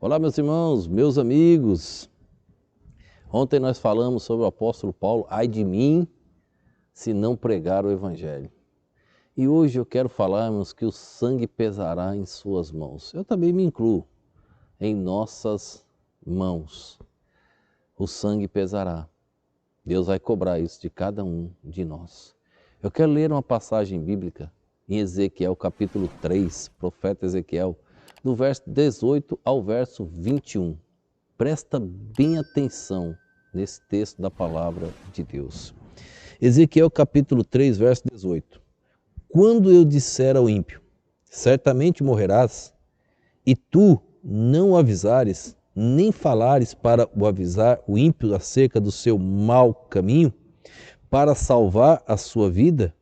Olá, meus irmãos, meus amigos. Ontem nós falamos sobre o apóstolo Paulo, ai de mim, se não pregar o evangelho. E hoje eu quero falarmos que o sangue pesará em suas mãos. Eu também me incluo em nossas mãos. O sangue pesará. Deus vai cobrar isso de cada um de nós. Eu quero ler uma passagem bíblica em Ezequiel capítulo 3, profeta Ezequiel, do verso 18 ao verso 21. Presta bem atenção nesse texto da palavra de Deus. Ezequiel capítulo 3, verso 18. Quando eu disser ao ímpio, certamente morrerás, e tu não o avisares, nem falares para o avisar o ímpio acerca do seu mau caminho, para salvar a sua vida,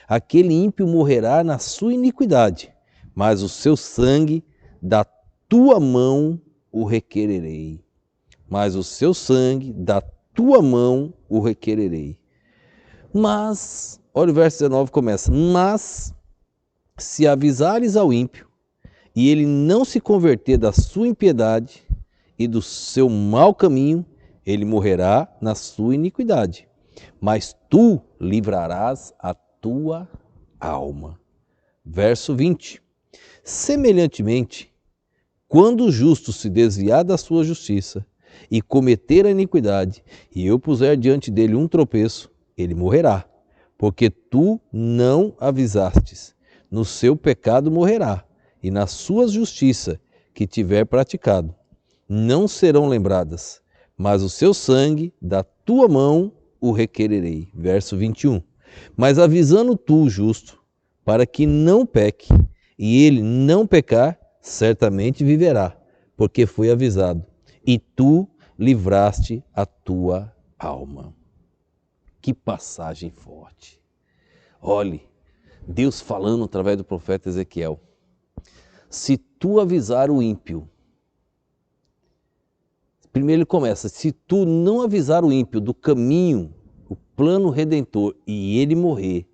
aquele ímpio morrerá na sua iniquidade, mas o seu sangue da tua mão o requererei. Mas o seu sangue da tua mão o requererei. Mas, olha o verso 19 começa, mas se avisares ao ímpio, e ele não se converter da sua impiedade e do seu mau caminho, ele morrerá na sua iniquidade. Mas tu livrarás a tua alma. Verso 20. Semelhantemente, quando o justo se desviar da sua justiça e cometer a iniquidade, e eu puser diante dele um tropeço, ele morrerá, porque tu não avisastes. No seu pecado morrerá, e na sua justiça que tiver praticado, não serão lembradas, mas o seu sangue da tua mão o requererei. Verso 21. Mas avisando tu o justo, para que não peque, e ele não pecar, certamente viverá, porque foi avisado, e tu livraste a tua alma. Que passagem forte. Olhe, Deus falando através do profeta Ezequiel. Se tu avisar o ímpio, primeiro ele começa, se tu não avisar o ímpio do caminho, o plano redentor, e ele morrer,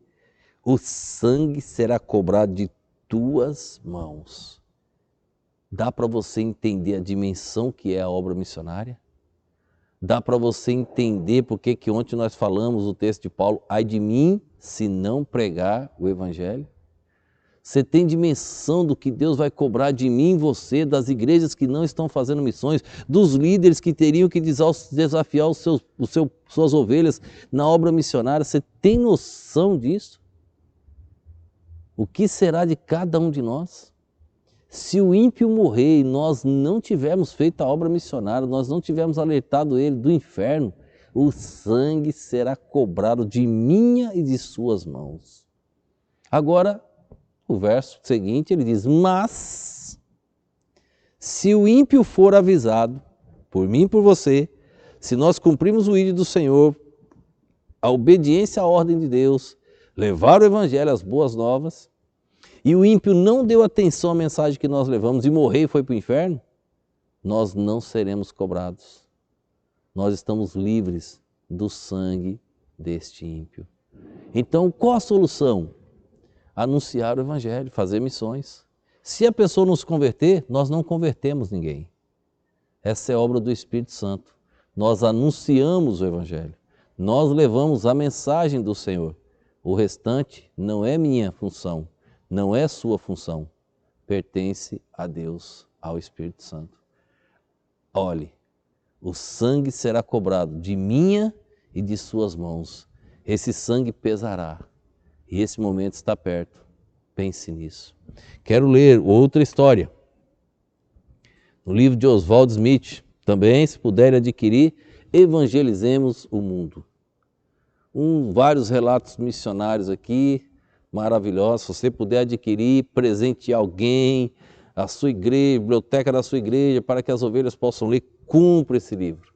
o sangue será cobrado de tuas mãos. Dá para você entender a dimensão que é a obra missionária? Dá para você entender porque que ontem nós falamos o texto de Paulo, ai de mim se não pregar o evangelho? Você tem dimensão do que Deus vai cobrar de mim e você, das igrejas que não estão fazendo missões, dos líderes que teriam que desafiar suas ovelhas na obra missionária? Você tem noção disso? O que será de cada um de nós? Se o ímpio morrer e nós não tivermos feito a obra missionária, nós não tivermos alertado ele do inferno, o sangue será cobrado de minha e de suas mãos. Agora, o verso seguinte, ele diz, mas se o ímpio for avisado, por mim e por você, se nós cumprirmos o ídolo do Senhor, a obediência à ordem de Deus, levar o evangelho, as boas novas, e o ímpio não deu atenção à mensagem que nós levamos e morreu e foi para o inferno, nós não seremos cobrados. Nós estamos livres do sangue deste ímpio. Então, qual a solução? Anunciar o evangelho, fazer missões. Se a pessoa não se converter, nós não convertemos ninguém. Essa é obra do Espírito Santo. Nós anunciamos o evangelho. Nós levamos a mensagem do Senhor. O restante não é minha função. Não é sua função, pertence a Deus, ao Espírito Santo. Olhe, o sangue será cobrado de minha e de suas mãos. Esse sangue pesará e esse momento está perto. Pense nisso. Quero ler outra história. No livro de Oswald Smith, também, se puder adquirir, Evangelizemos o Mundo. Vários relatos missionários aqui, maravilhoso. Se você puder adquirir, presentear alguém, a sua igreja, a biblioteca da sua igreja, para que as ovelhas possam ler, cumpra esse livro.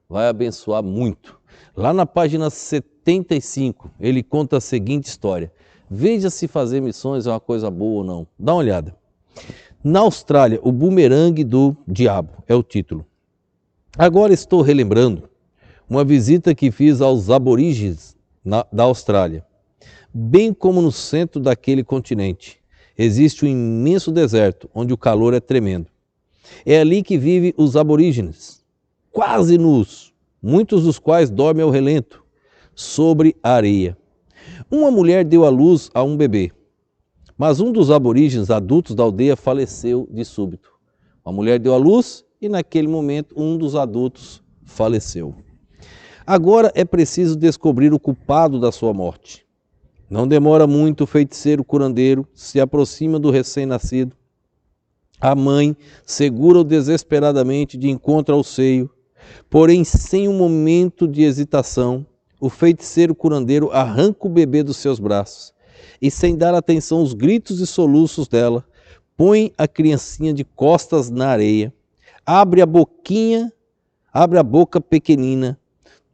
Vai abençoar muito. Lá na página 75, ele conta a seguinte história. Veja se fazer missões é uma coisa boa ou não. Dá uma olhada. Na Austrália, o bumerangue do diabo é o título. Agora estou relembrando uma visita que fiz aos aborígenes da Austrália. Bem como no centro daquele continente, existe um imenso deserto onde o calor é tremendo. É ali que vivem os aborígenes, quase nus, muitos dos quais dormem ao relento, sobre a areia. Uma mulher deu à luz a um bebê, mas um dos aborígenes adultos da aldeia faleceu de súbito. A mulher deu à luz e naquele momento um dos adultos faleceu. Agora é preciso descobrir o culpado da sua morte. Não demora muito, o feiticeiro curandeiro se aproxima do recém-nascido. A mãe segura-o desesperadamente de encontro ao seio, porém sem um momento de hesitação, o feiticeiro curandeiro arranca o bebê dos seus braços e, sem dar atenção aos gritos e soluços dela, põe a criancinha de costas na areia, abre a boca pequenina,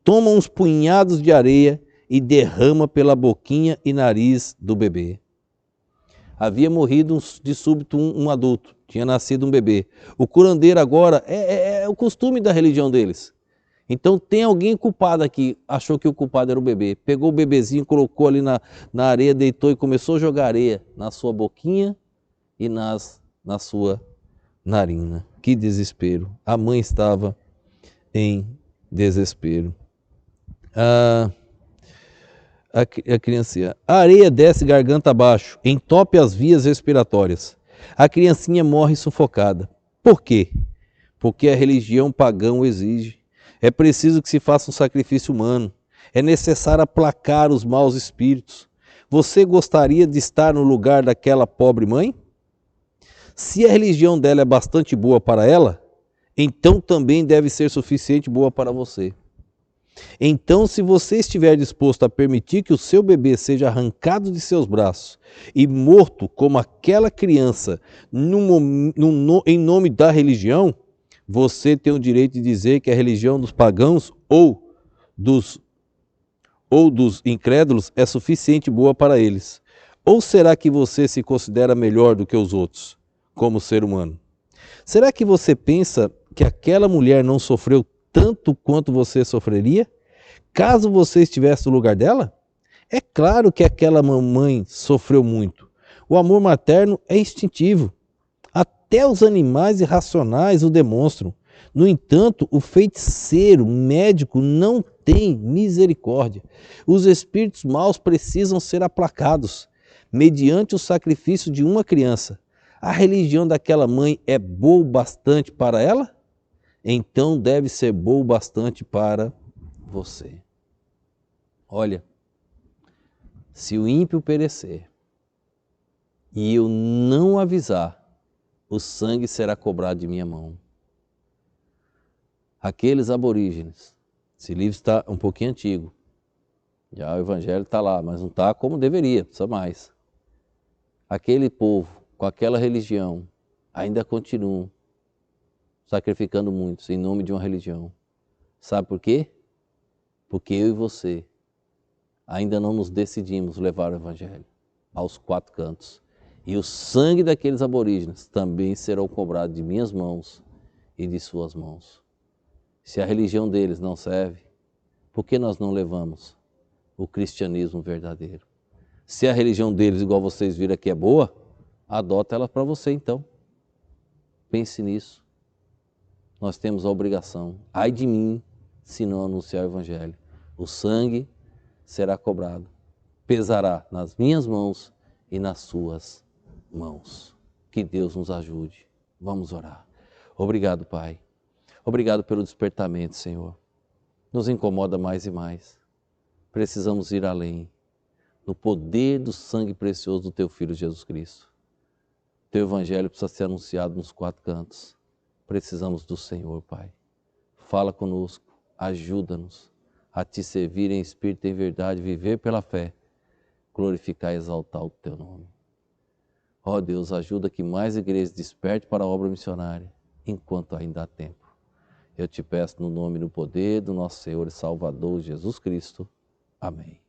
toma uns punhados de areia e derrama pela boquinha e nariz do bebê. Havia morrido de súbito um adulto, tinha nascido um bebê. O curandeiro agora, é o costume da religião deles. Então tem alguém culpado aqui, achou que o culpado era o bebê. Pegou o bebezinho, colocou ali na areia, deitou e começou a jogar areia na sua boquinha e na sua narina. Que desespero. A mãe estava em desespero. A criancinha. A areia desce garganta abaixo, entope as vias respiratórias. A criancinha morre sufocada. Por quê? Porque a religião pagã o exige. É preciso que se faça um sacrifício humano. É necessário aplacar os maus espíritos. Você gostaria de estar no lugar daquela pobre mãe? Se a religião dela é bastante boa para ela, então também deve ser suficiente boa para você. Então, se você estiver disposto a permitir que o seu bebê seja arrancado de seus braços e morto como aquela criança em nome da religião, você tem o direito de dizer que a religião dos pagãos ou dos incrédulos é suficiente boa para eles. Ou será que você se considera melhor do que os outros, como ser humano? Será que você pensa que aquela mulher não sofreu tanto quanto você sofreria, caso você estivesse no lugar dela? É claro que aquela mamãe sofreu muito. O amor materno é instintivo. Até os animais irracionais o demonstram. No entanto, o feiticeiro médico não tem misericórdia. Os espíritos maus precisam ser aplacados mediante o sacrifício de uma criança. A religião daquela mãe é boa o bastante para ela? Então deve ser boa o bastante para você. Olha, se o ímpio perecer e eu não avisar, o sangue será cobrado de minha mão. Aqueles aborígenes, esse livro está um pouquinho antigo, já o evangelho está lá, mas não está como deveria, precisa mais. Aquele povo, com aquela religião, ainda continuam sacrificando muitos em nome de uma religião. Sabe por quê? Porque eu e você ainda não nos decidimos levar o evangelho aos quatro cantos. E o sangue daqueles aborígenes também será cobrado de minhas mãos e de suas mãos. Se a religião deles não serve, por que nós não levamos o cristianismo verdadeiro? Se a religião deles, igual vocês viram aqui, é boa, adota ela para você então. Pense nisso. Nós temos a obrigação. Ai de mim, se não anunciar o evangelho. O sangue será cobrado. Pesará nas minhas mãos e nas suas mãos. Que Deus nos ajude. Vamos orar. Obrigado, Pai. Obrigado pelo despertamento, Senhor. Nos incomoda mais e mais. Precisamos ir além. No poder do sangue precioso do Teu Filho Jesus Cristo. Teu evangelho precisa ser anunciado nos quatro cantos. Precisamos do Senhor, Pai. Fala conosco, ajuda-nos a Te servir em espírito e em verdade, viver pela fé, glorificar e exaltar o Teu nome. Ó Deus, ajuda que mais igrejas despertem para a obra missionária, enquanto ainda há tempo. Eu Te peço no nome e no poder do nosso Senhor e Salvador Jesus Cristo. Amém.